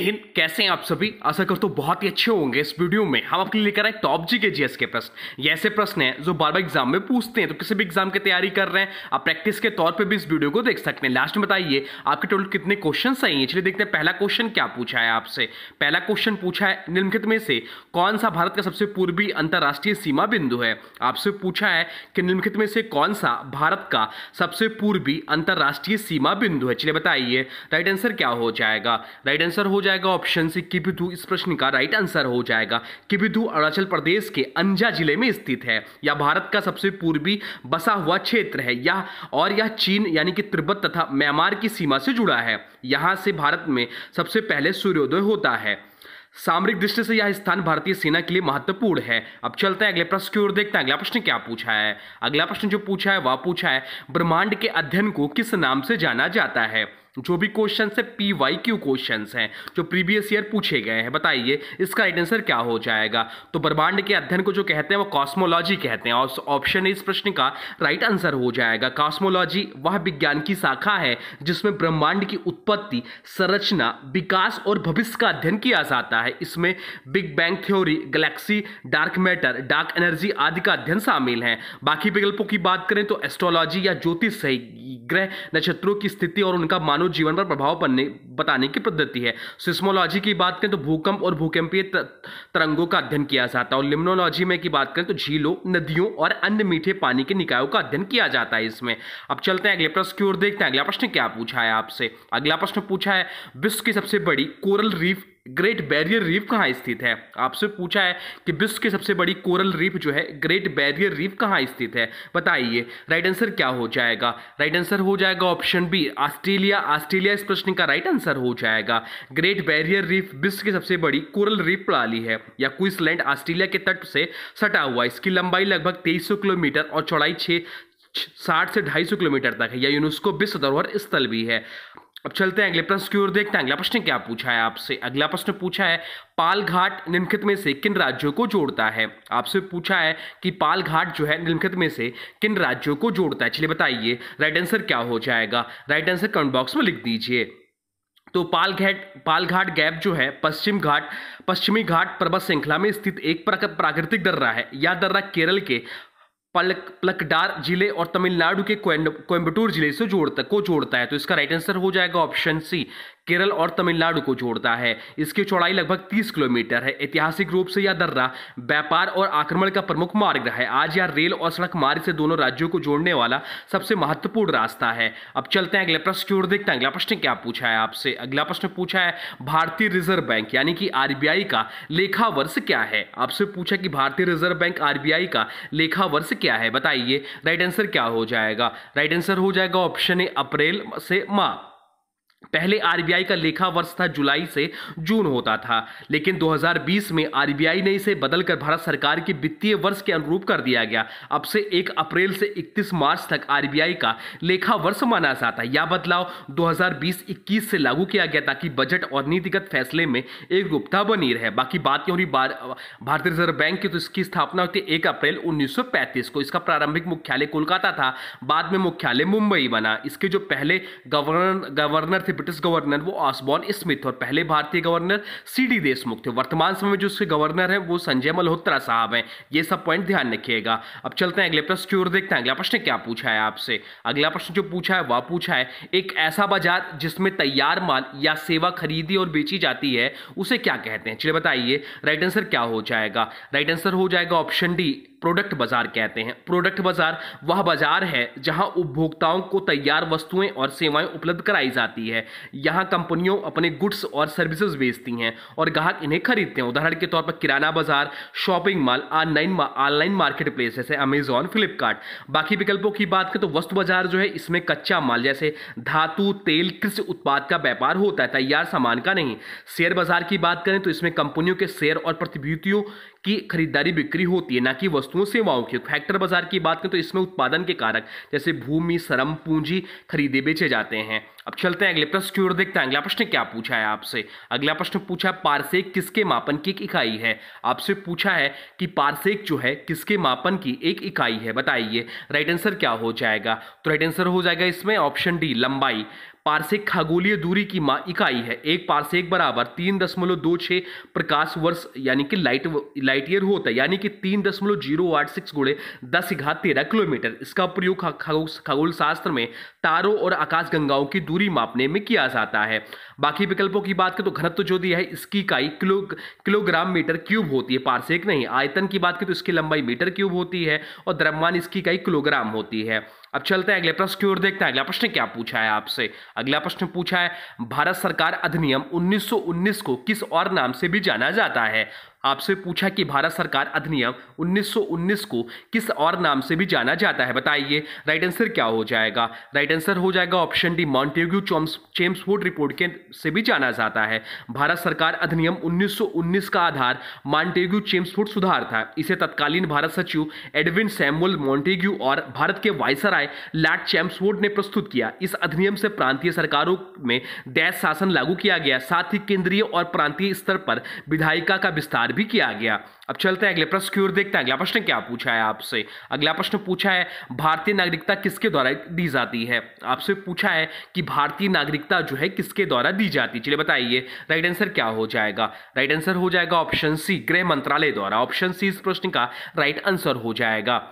हिंद, कैसे हैं आप सभी। आशा करता हूं बहुत ही अच्छे होंगे। इस वीडियो में हम आपके लिए लेकर आए टॉप जी के जीएस के प्रश्न। ये ऐसे प्रश्न हैं जो बार बार एग्जाम में पूछते हैं, तो किसी भी एग्जाम की तैयारी कर रहे हैं आप प्रैक्टिस के तौर पे भी इस वीडियो को देख सकते हैं। लास्ट में बताइए आपके टोटल कितने क्वेश्चन सही हैं। चलिए देखते हैं पहला क्वेश्चन क्या पूछा है आपसे। पहला क्वेश्चन पूछा है निम्नलिखित में से कौन सा भारत का सबसे पूर्वी अंतरराष्ट्रीय सीमा बिंदु है। आपसे पूछा है कि निम्नलिखित में से कौन सा भारत का सबसे पूर्वी अंतरराष्ट्रीय सीमा बिंदु है। चलिए बताइए राइट आंसर क्या हो जाएगा। राइट आंसर हो जाएगा ऑप्शन सी किबिथु। इस प्रश्न का राइट आंसर हो जाएगा किबिथु अरुणाचल प्रदेश के अंजा जिले में स्थित है। यह भारत का सबसे पूर्वी बसा हुआ क्षेत्र है। यह चीन यानी कि तिब्बत तथा म्यांमार की सीमा से जुड़ा है। यहां से भारत में सबसे पहले सूर्योदय होता है। सामरिक दृष्टि से यह स्थान भारतीय सेना के लिए महत्वपूर्ण है। अब चलते हैं अगले प्रश्न की ओर, देखते हैं अगला प्रश्न क्या पूछा है। अगला प्रश्न जो पूछा है वह पूछा है ब्रह्मांड के अध्ययन को किस नाम से जाना जाता है। जो भी क्वेश्चन है PYQ क्वेश्चन हैं जो प्रीवियस ईयर पूछे गए हैं। बताइए इसका राइट आंसर क्या हो जाएगा। तो ब्रह्मांड के अध्ययन को जो कहते हैं वो कॉस्मोलॉजी कहते हैं और ऑप्शन इस प्रश्न का राइट आंसर हो जाएगा। कॉस्मोलॉजी वह विज्ञान की शाखा है जिसमें ब्रह्मांड की उत्पत्ति, संरचना, विकास और भविष्य का अध्ययन किया जाता है। इसमें big bang theory, Galaxy, dark matter, dark energy आदि का अध्ययन शामिल है। बाकी विकल्पों की बात करें तो एस्ट्रोलॉजी या ज्योतिष है, ग्रह नक्षत्रों की स्थिति और उनका मानव जीवन पर प्रभाव बताने की पद्धति है। सिस्मोलॉजी की बात करें तो भूकंप और भूकंपीय तरंगों का अध्ययन किया जाता है। और लिम्नोलॉजी में की बात करें तो झीलों, नदियों और अन्य मीठे पानी के निकायों का अध्ययन किया जाता है इसमें। अब चलते हैं अगले प्रश्न की ओर, देखते हैं अगला प्रश्न क्या पूछा है आपसे। अगला प्रश्न पूछा है विश्व की सबसे बड़ी coral reef great barrier reef कहाँ स्थित है। आपसे पूछा है कि विश्व की सबसे बड़ी कोरल रीफ जो है ग्रेट बैरियर रीफ कहाँ स्थित है। बताइए राइट आंसर क्या हो जाएगा। राइट आंसर हो जाएगा ऑप्शन बी ऑस्ट्रेलिया। ऑस्ट्रेलिया इस प्रश्न का राइट आंसर हो जाएगा। ग्रेट बैरियर रीफ विश्व की सबसे बड़ी कोरल रीफ प्रणाली है। या क्वींसलैंड ऑस्ट्रेलिया के तट से सटा हुआ। इसकी लंबाई लगभग 2300 किलोमीटर और चौड़ाई 60 से 250 किलोमीटर तक है। यह यूनेस्को विश्व धरोहर स्थल भी है। अब चलते हैं अगले प्रश्न की ओर, देखते हैं अगला प्रश्न क्या पूछा है आपसे। अगला प्रश्न पूछा है पाल घाट निम्नलिखित में से किन राज्यों को जोड़ता है। आपसे पूछा है कि पाल घाट जो है निम्नलिखित में से किन राज्यों को जोड़ता है। चलिए बताइए राइट आंसर क्या हो जाएगा। राइट आंसर कमेंट बॉक्स में लिख दीजिए। तो पाल घाट गैप जो है पश्चिमी घाट पर्वत श्रृंखला में स्थित एक प्राकृतिक दर्रा है। यह दर्रा केरल के पलक्कड जिले और तमिलनाडु के कोयम्बटूर जिले से जोड़ता है। तो इसका राइट आंसर हो जाएगा ऑप्शन सी केरल और तमिलनाडु को जोड़ता है। इसकी चौड़ाई लगभग 30 किलोमीटर है। ऐतिहासिक रूप से यह दर्रा व्यापार और आक्रमण का प्रमुख मार्ग रहा है। आज यह रेल और सड़क मार्ग से दोनों राज्यों को जोड़ने वाला सबसे महत्वपूर्ण रास्ता है। अब चलते हैं अगले प्रश्न की ओर, देखते हैं अगला प्रश्न क्या पूछा है आपसे। अगला प्रश्न पूछा है भारतीय रिजर्व बैंक यानी कि RBI का लेखा वर्ष क्या है। आपसे पूछा कि भारतीय रिजर्व बैंक RBI का लेखा वर्ष क्या है। बताइए राइट आंसर क्या हो जाएगा। राइट आंसर हो जाएगा ऑप्शन ए अप्रैल से मार्च। पहले RBI का लेखा वर्ष था जुलाई से जून होता था, लेकिन 2020 में RBI ने इसे बदलकर भारत सरकार के वित्तीय वर्ष के अनुरूप कर दिया गया। अब से 1 अप्रैल से 31 मार्च तक RBI का लेखा वर्ष माना जाता है। यह बदलाव 2020-21 से लागू किया गया ताकि बजट और नीतिगत फैसले में एकरूपता बनी रहे। बाकी बात हो रही भारतीय रिजर्व बैंक की, तो इसकी स्थापना होती है 1 अप्रैल 1935 को। इसका प्रारंभिक मुख्यालय कोलकाता था, बाद में मुख्यालय मुंबई बना। इसके जो पहले गवर्नर ब्रिटिश गवर्नर वो ऑसबॉर्न स्मिथ और पहले भारतीय गवर्नर CD देशमुख थे। वर्तमान समय में जो उसके गवर्नर हैं वो संजय मल्होत्रा साहब हैं। ये सब पॉइंट ध्यान रखिएगा। अब चलते हैं अगले प्रश्न की ओर, देखते हैं अगला प्रश्न क्या पूछा है आपसे। अगला प्रश्न जो पूछा है वह पूछा है एक ऐसा बाजार जिसमें तैयार माल या सेवा खरीदी और बेची जाती है उसे क्या कहते हैं। चलिए बताइए राइट आंसर क्या हो जाएगा। राइट आंसर हो जाएगा ऑप्शन डी प्रोडक्ट बाजार कहते हैं। प्रोडक्ट बाजार वह बाजार है जहां उपभोक्ताओं को तैयार वस्तुएं और सेवाएं उपलब्ध कराई जाती है। यहां कंपनियों अपने गुड्स और सर्विसेज बेचती हैं और ग्राहक इन्हें खरीदते हैं। उदाहरण के तौर पर किराना बाजार, shopping mall, online market place जैसे अमेजॉन, फ्लिपकार्ट। बाकी विकल्पों की बात करें तो वस्तु बाजार जो है इसमें कच्चा माल जैसे धातु, तेल, कृषि उत्पाद का व्यापार होता है, तैयार सामान का नहीं। शेयर बाजार की बात करें तो इसमें कंपनियों के शेयर और प्रतिभूतियों की खरीदारी बिक्री होती है, ना कि वस्तुओं सेवाओं की। फैक्टर बाजार की बात करें तो इसमें उत्पादन के कारक जैसे भूमि, श्रम, पूंजी खरीदे बेचे जाते हैं। अब चलते हैं अगले प्रश्न की ओर, देखते हैं अगला प्रश्न क्या पूछा है आपसे। अगला प्रश्न पूछा है पारसेक किसके मापन की एक इकाई है। आपसे पूछा है कि पारसेक जो है किसके मापन की एक इकाई है। बताइए राइट आंसर क्या हो जाएगा। तो राइट आंसर हो जाएगा इसमें ऑप्शन डी लंबाई। पारसेक खगोलीय दूरी की इकाई है। एक पारसेक बराबर 3.26 प्रकाश वर्ष यानी कि लाइट ईयर होता है, यानी कि 3.086 गुणे 10⁻13 किलोमीटर। इसका प्रयोग खगोल शास्त्र में तारों और आकाशगंगाओं की दूरी मापने में किया जाता है। बाकी विकल्पों की बात करें तो घनत्व जो दिया है इसकी इकाई किलोग्राम मीटर क्यूब होती है, पारसेक नहीं। आयतन की बात करें तो इसकी लंबाई मीटर क्यूब होती है और द्रव्यमान इसकी इकाई किलोग्राम होती है। अब चलते हैं अगले प्रश्न की ओर, देखते हैं अगला प्रश्न क्या पूछा है आपसे। अगला प्रश्न पूछा है भारत सरकार अधिनियम 1919 को किस और नाम से भी जाना जाता है। आपसे पूछा कि भारत सरकार अधिनियम 1919 को किस और नाम से भी जाना जाता है, बताइए। राइट आंसर क्या हो जाएगा? राइट आंसर हो जाएगा option D, Montagu Chelmsford report के से भी जाना जाता है। भारत सरकार अधिनियम 1919 का आधार मॉन्टेग्यू चेम्सफोर्ड सुधार था। इसे तत्कालीन भारत सचिव एडविन सैमुअल मॉन्टेग्यू और भारत के वायसराय लॉर्ड चेम्सफोर्ड ने प्रस्तुत किया। इस अधिनियम से प्रांतीय सरकारों में देश शासन लागू किया गया, साथ ही केंद्रीय और प्रांतीय स्तर पर विधायिका का विस्तार भी किया गया। अब चलते हैं अगले प्रश्न की ओर, देखते हैं अगला प्रश्न क्या पूछा है आपसे। अगला प्रश्न पूछा है भारतीय नागरिकता किसके द्वारा दी जाती है। आपसे पूछा है कि भारतीय नागरिकता जो है किसके द्वारा दी जाती है, चलिए बताइए। राइट आंसर क्या हो जाएगा? राइट आंसर हो जाएगा ऑप्शन सी, गृह मंत्रालय द्वारा। ऑप्शन सी इस प्रश्न का राइट आंसर हो जाएगा।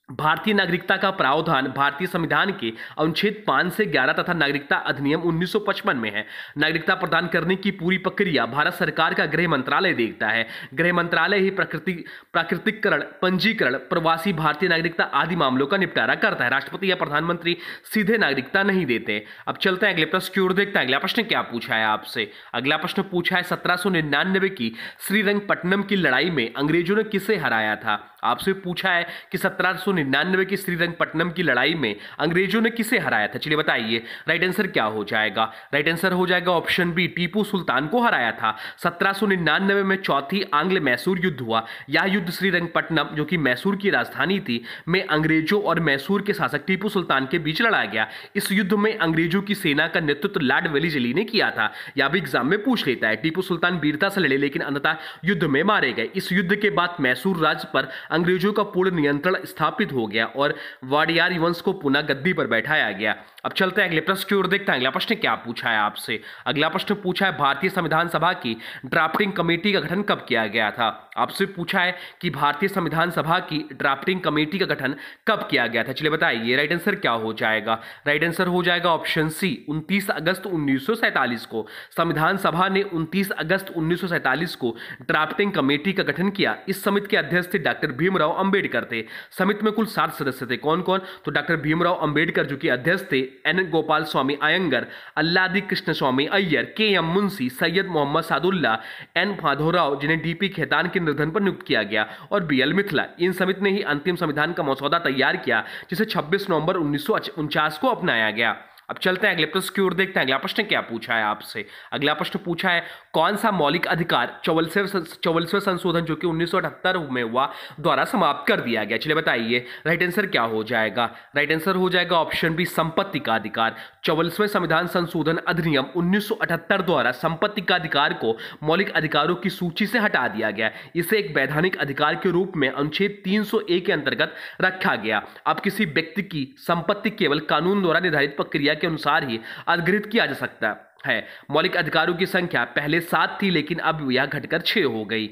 भारतीय नागरिकता का प्रावधान भारतीय संविधान के अनुच्छेद 5 से 11 तथा नागरिकता अधिनियम 1955 में है। नागरिकता प्रदान करने की पूरी प्रक्रिया भारत सरकार का गृह मंत्रालय देखता है। गृह मंत्रालय ही प्राकृतिकरण, पंजीकरण, प्रवासी भारतीय नागरिकता आदि मामलों का निपटारा करता है। राष्ट्रपति या प्रधानमंत्री सीधे नागरिकता नहीं देते। अब चलते हैं अगले प्रश्न की ओर, देखते हैं अगला प्रश्न क्या पूछा है आपसे। अगला प्रश्न पूछा है 1799 की श्रीरंगपट्टनम की लड़ाई में अंग्रेजों ने किसे हराया था। आपसे पूछा है कि 1799 की श्रीरंगपट्टनम की लड़ाई में अंग्रेजों ने किसे हराया था, चलिए बताइए। राइट आंसर क्या हो जाएगा? राइट आंसर हो जाएगा ऑप्शन बी, टीपू सुल्तान को हराया था। 1799 में चौथी आंग्ल मैसूर युद्ध हुआ। यह युद्ध श्रीरंगपट्टनम, जो कि मैसूर की राजधानी थी, में अंग्रेजों और मैसूर के शासक टीपू सुल्तान के बीच लड़ा गया। इस युद्ध में अंग्रेजों की सेना का नेतृत्व लॉर्ड वेलिस्ली ने किया था। यह भी एग्जाम में पूछ लेता है। टीपू सुल्तान वीरता से लड़े लेकिन अंततः युद्ध में मारे गए। इस युद्ध के बाद मैसूर राज्य पर अंग्रेजों का पूर्ण नियंत्रण स्थापित हो गया और वाडियार वंश को पुनः गद्दी पर बैठाया गया। अब चलते हैं अगले प्रश्न की ओर, देखते हैं अगला प्रश्न क्या पूछा है आपसे। अगला प्रश्न पूछा है भारतीय संविधान सभा की ड्राफ्टिंग कमेटी का गठन कब किया गया था। आपसे पूछा है कि भारतीय संविधान सभा की ड्राफ्टिंग कमेटी का गठन कब किया गया था, चलिए बताइए। राइट आंसर क्या हो जाएगा? राइट आंसर हो जाएगा ऑप्शन सी, 29 अगस्त 1947 को। संविधान सभा ने 29 अगस्त 1947 को ड्राफ्टिंग कमेटी का गठन किया। इस समिति के अध्यक्ष थे डॉक्टर भीमराव अंबेडकर थे। समिति में कुल 7 सदस्य थे। कौन कौन? तो डॉक्टर भीमराव अंबेडकर जो कि अध्यक्ष थे, एन गोपाल स्वामी अयंगर, अल्लादी कृष्ण स्वामी अय्यर, के एम मुंशी, सैयद मोहम्मद सादुल्ला, एन माधवराव जिन्हें डीपी खेतान के निर्धन पर नियुक्त किया गया, और बीएल मिथिला। इन समिति ने ही अंतिम संविधान का मसौदा तैयार किया जिसे 26 नवंबर 1949 को अपनाया गया। अब चलते हैं अगले प्रश्न की ओर, देखते हैं अगला प्रश्न क्या पूछा है आपसे। अगला प्रश्न पूछा है कौन सा मौलिक अधिकार 44वें संशोधन जो कि 1978 में हुआ द्वारा समाप्त कर दिया गया, चलिए बताइए। राइट आंसर क्या हो जाएगा? राइट आंसर हो जाएगा ऑप्शन बी, संपत्ति का अधिकार। 44वें संविधान संशोधन अधिनियम 1978 द्वारा संपत्ति का अधिकार को मौलिक अधिकारों की सूची से हटा दिया गया। इसे एक वैधानिक अधिकार के रूप में अनुच्छेद 300A के अंतर्गत रखा गया। अब किसी व्यक्ति की संपत्ति केवल कानून द्वारा निर्धारित प्रक्रिया के अनुसार ही अधिग्रहित किया जा सकता है। मौलिक अधिकारों की संख्या पहले 7 थी लेकिन अब यह घटकर 6 हो गई।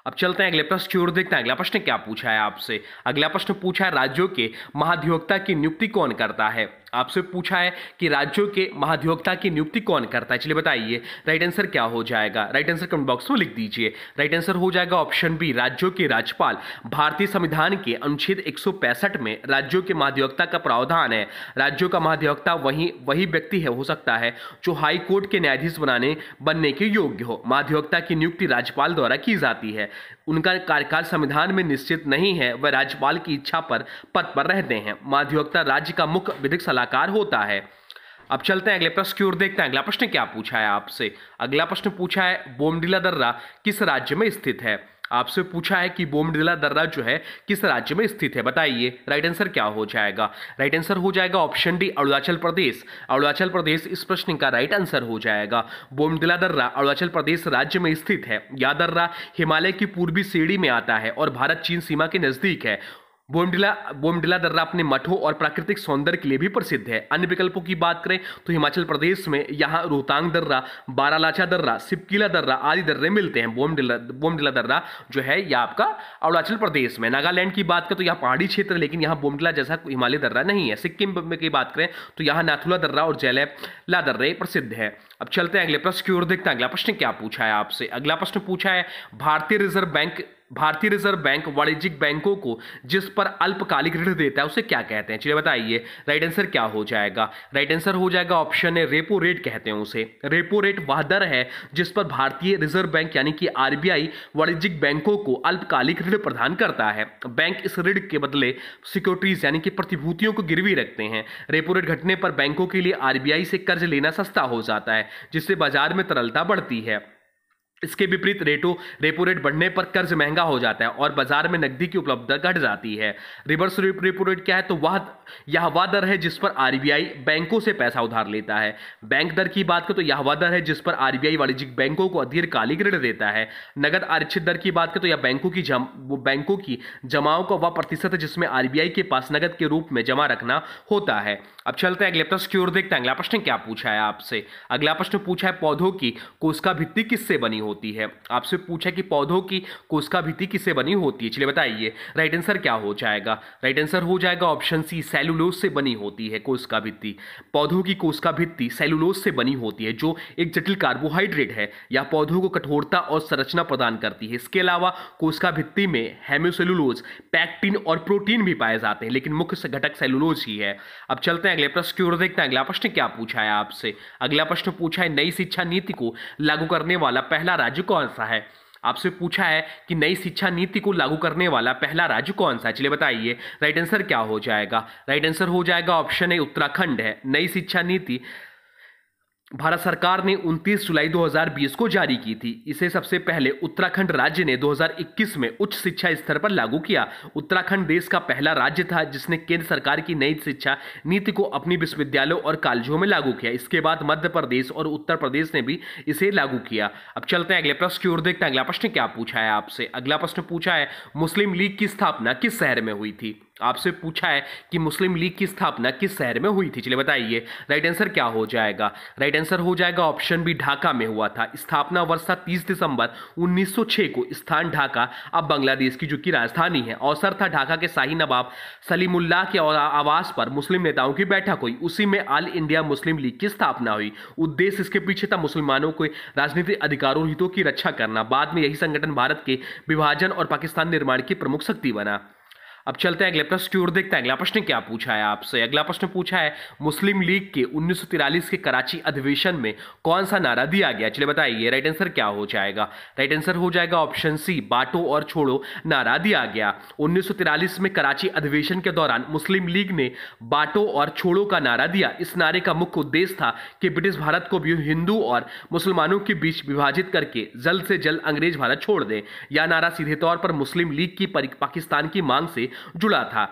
अब चलते हैं अगले प्रश्न की ओर, देखते हैं अगला प्रश्न क्या पूछा है आपसे। अगला प्रश्न पूछा है राज्यों के महाधिवक्ता की नियुक्ति कौन करता है। आपसे पूछा है कि राज्यों के महाधिवक्ता की नियुक्ति कौन करता है, चलिए बताइए। राइट आंसर क्या हो जाएगा? राइट आंसर कमेंट बॉक्स में लिख दीजिए। राइट आंसर हो जाएगा ऑप्शन बी, राज्यों के राज्यपाल। भारतीय संविधान के अनुच्छेद 165 में राज्यों के महाधिवक्ता का प्रावधान है। राज्यों का महाधिवक्ता वही व्यक्ति हो सकता है जो हाई कोर्ट के न्यायाधीश बनने के योग्य हो। महाधिवक्ता की नियुक्ति राज्यपाल द्वारा की जाती है। उनका कार्यकाल संविधान में निश्चित नहीं है, वह राज्यपाल की इच्छा पर पद पर रहते हैं। महाधिवक्ता राज्य का मुख्य विधिक सलाहकार होता है। अब चलते हैं अगले प्रश्न की ओर, देखते हैं अगला प्रश्न क्या पूछा है आपसे। अगला प्रश्न पूछा है बोमडिला दर्रा किस राज्य में स्थित है। आपसे पूछा है कि बोमडिला दर्रा जो है किस राज्य में स्थित है, बताइए। राइट आंसर क्या हो जाएगा? राइट आंसर हो जाएगा ऑप्शन डी, अरुणाचल प्रदेश। अरुणाचल प्रदेश इस प्रश्न का राइट आंसर हो जाएगा। बोमडिला दर्रा अरुणाचल प्रदेश राज्य में स्थित है। यह दर्रा हिमालय की पूर्वी श्रेणी में आता है और भारत चीन सीमा के नजदीक है। बोमडिला बोमडिला दर्रा अपने मठों और प्राकृतिक सौंदर्य के लिए भी प्रसिद्ध है। अन्य विकल्पों की बात करें तो हिमाचल प्रदेश में यहाँ रोहतांग दर्रा, बारालाचा दर्रा, सिपकिला दर्रा आदि दर्रे मिलते हैं। बोमडिला दर्रा जो है यह आपका अरुणाचल प्रदेश में। नागालैंड की बात करें तो यहाँ पहाड़ी क्षेत्र है, लेकिन यहाँ बोमडिला जैसा हिमालय दर्रा नहीं है। सिक्किम में की बात करें तो यहाँ नाथुला दर्रा और जैलेला दर्रे प्रसिद्ध है। अब चलते हैं अगले प्रश्न की ओर, देखते हैं अगला प्रश्न क्या पूछा है आपसे। अगला प्रश्न पूछा है भारतीय रिजर्व बैंक वाणिज्यिक बैंकों को जिस पर अल्पकालिक ऋण देता है उसे क्या कहते हैं? चलिए बताइए, राइट आंसर क्या हो जाएगा? राइट आंसर हो जाएगा ऑप्शन है रेपो रेट कहते हैं उसे। रेपो रेट वह दर है जिस पर भारतीय रिजर्व बैंक यानी कि आरबीआई वाणिज्यिक बैंकों को अल्पकालिक ऋण प्रदान करता है। बैंक इस ऋण के बदले सिक्योरिटीज यानी कि प्रतिभूतियों को गिरवी रखते हैं। रेपो रेट घटने पर बैंकों के लिए आरबीआई से कर्ज लेना सस्ता हो जाता है, जिससे बाजार में तरलता बढ़ती है। इसके विपरीत रेपो रेट बढ़ने पर कर्ज महंगा हो जाता है और बाजार में नकदी की उपलब्धता घट जाती है। रिवर्स रेपो रेट क्या है? तो वह दर है जिस पर आरबीआई बैंकों से पैसा उधार लेता है। बैंक दर की बात करें तो यह वह दर है जिस पर आरबीआई वाणिज्यिक बैंकों को दीर्घकालिक ऋण देता है। नगद आरक्षित दर की बात करें तो यह बैंकों की जमाओं का वह प्रतिशत है जिसमें आरबीआई के पास नगद के रूप में जमा रखना होता है। अब चलते हैं अगले प्रश्न की ओर, देखते हैं अगला प्रश्न क्या पूछा है आपसे। अगला प्रश्न पूछा है पौधों की कोशिका भित्ति किससे बनी होती है? आपसे पूछा कि पौधों की कोशिका भित्ति किससे बनी होती है? चलिए बताइए, राइट आंसर क्या हो जाएगा? राइट आंसर हो जाएगा ऑप्शन सी, सेलुलोज से बनी होती है कोशिका भित्ति। पौधों की कोशिका भित्ति सेलुलोज से बनी होती है, जो एक जटिल कार्बोहाइड्रेट है। यह पौधों को कठोरता और संरचना प्रदान करती है। इसके अलावा कोशिका भित्ति में हेमिसेलुलोज, पैक्टिन और प्रोटीन भी पाए जाते हैं, लेकिन मुख्य घटक सेलुलोज ही है। अब चलते हैं अगले प्रश्न की ओर, देखते हैं अगला प्रश्न क्या पूछा है आपसे। अगला प्रश्न पूछा है नई शिक्षा नीति को लागू करने वाला पहला राज्य कौन सा है? आपसे पूछा है कि नई शिक्षा नीति को लागू करने वाला पहला राज्य कौन सा है? चलिए बताइए, राइट आंसर क्या हो जाएगा? राइट आंसर हो जाएगा ऑप्शन ए, उत्तराखंड है। नई शिक्षा नीति भारत सरकार ने 29 जुलाई 2020 को जारी की थी। इसे सबसे पहले उत्तराखंड राज्य ने 2021 में उच्च शिक्षा स्तर पर लागू किया। उत्तराखंड देश का पहला राज्य था जिसने केंद्र सरकार की नई शिक्षा नीति को अपनी विश्वविद्यालयों और कॉलेजों में लागू किया। इसके बाद मध्य प्रदेश और उत्तर प्रदेश ने भी इसे लागू किया। अब चलते हैं अगले प्रश्न की ओर, देखते हैं अगला प्रश्न क्या पूछा है आपसे। अगला प्रश्न पूछा है मुस्लिम लीग की स्थापना किस शहर में हुई थी? आपसे पूछा है कि मुस्लिम लीग की स्थापना किस शहर में हुई थी? चलिए बताइए, राइट आंसर क्या हो जाएगा? राइट आंसर हो जाएगा ऑप्शन बी, ढाका में हुआ था। स्थापना वर्ष था 30 दिसंबर 1906 को। स्थान ढाका अब बांग्लादेश की जो की राजधानी है। अवसर था ढाका के शाही नवाब सलीमुल्लाह के आवास पर मुस्लिम नेताओं की बैठक हुई। उसी में ऑल इंडिया मुस्लिम लीग की स्थापना हुई। उद्देश्य इसके पीछे था मुसलमानों के राजनीतिक अधिकारों और हितों की रक्षा करना। बाद में यही संगठन भारत के विभाजन और पाकिस्तान निर्माण की प्रमुख शक्ति बना। अब चलते हैं अगले प्रश्न की ओर, देखते हैं अगला प्रश्न क्या पूछा है आपसे। अगला प्रश्न पूछा है मुस्लिम लीग के 1943 के कराची अधिवेशन में कौन सा नारा दिया गया? चलिए बताइए, राइट आंसर क्या हो जाएगा? राइट आंसर हो जाएगा ऑप्शन सी, बांटो और छोड़ो नारा दिया गया। 1943 में कराची अधिवेशन के दौरान मुस्लिम लीग ने बांटो और छोड़ो का नारा दिया। इस नारे का मुख्य उद्देश्य था कि ब्रिटिश भारत को भी हिंदू और मुसलमानों के बीच विभाजित करके जल्द से जल्द अंग्रेज भारत छोड़ दें। यह नारा सीधे तौर पर मुस्लिम लीग की पाकिस्तान की मांग से जुड़ा था।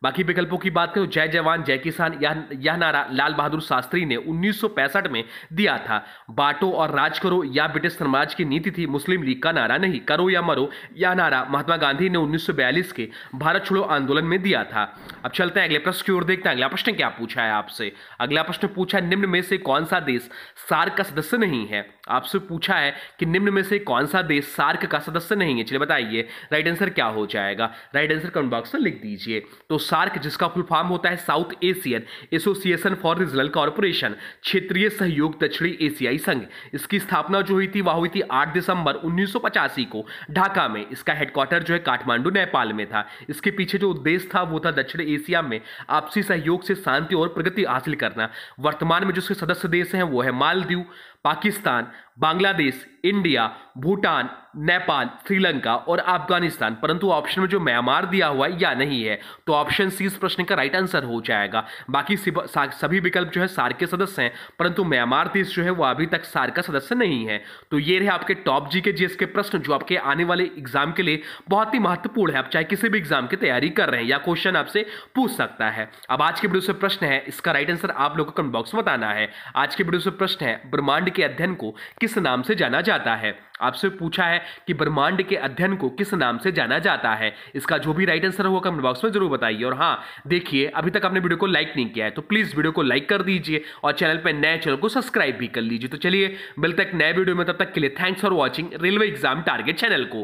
बाकी विकल्पों की बात करें तो जय जवान जय किसान, यह नारा लाल बहादुर शास्त्री ने 1965 में दिया था। बांटो और राज करो यह ब्रिटिश साम्राज्य की नीति थी, मुस्लिम लीग का नारा नहीं। करो या मरो यह नारा महात्मा गांधी ने 1942 के भारत छोड़ो आंदोलन में दिया था। अब चलते हैं अगले प्रश्न की ओर, देखते हैं अगला प्रश्न क्या पूछा है आपसे। अगला प्रश्न पूछा है निम्न में से कौन सा देश सार्क का सदस्य नहीं है? आपसे पूछा है कि निम्न में से कौन सा देश सार्क का सदस्य नहीं है? चलिए बताइए, राइट आंसर क्या हो जाएगा? राइट आंसर कमेंट बॉक्स में लिख दीजिए। तो सार्क जिसका फुल फॉर्म होता है south Asian association for regional corporation, क्षेत्रीय सहयोग दक्षिणी एशियाई संघ। इसकी स्थापना जो हुई थी वह हुई थी 8 दिसंबर 1985 को ढाका में। इसका हेडक्वार्टर जो है काठमांडू नेपाल में था। इसके पीछे जो उद्देश्य था वो था दक्षिण एशिया में आपसी सहयोग से शांति और प्रगति हासिल करना। वर्तमान में जो इसके सदस्य देश हैं वो है मालदीव, पाकिस्तान, बांग्लादेश, इंडिया, भूटान, नेपाल, श्रीलंका और अफगानिस्तान। परंतु ऑप्शन में जो म्यांमार दिया हुआ है या नहीं है, तो ऑप्शन सी इस प्रश्न का राइट आंसर हो जाएगा। बाकी सभी विकल्प जो है सार्क के सदस्य हैं, परंतु म्यांमार देश जो है वो अभी तक सार्क का सदस्य नहीं है। तो ये रहे आपके टॉप जी के जीएस के प्रश्न जो आपके आने वाले एग्जाम के लिए बहुत ही महत्वपूर्ण है। आप चाहे किसी भी एग्जाम की तैयारी कर रहे हैं या क्वेश्चन आपसे पूछ सकता है। अब आज के वीडियो से प्रश्न है, इसका राइट आंसर आप लोगों को कमेंट बॉक्स में बताना है। आज के वीडियो से प्रश्न है ब्रह्मांड के अध्ययन को किस किस नाम से जाना जाता है? आपसे पूछा है कि ब्रह्मांड के अध्ययन को किस नाम से जाना जाता है। इसका जो भी राइट आंसर होगा कमेंट बॉक्स में जरूर बताइए। और हाँ, देखिए अभी तक आपने वीडियो को लाइक नहीं किया है तो प्लीज वीडियो को लाइक कर दीजिए और चैनल पर नए चैनल को सब्सक्राइब भी कर लीजिए। तो चलिए मिलते हैं एक नए वीडियो में, तब तक के लिए thanks for watching railway exam target channel को।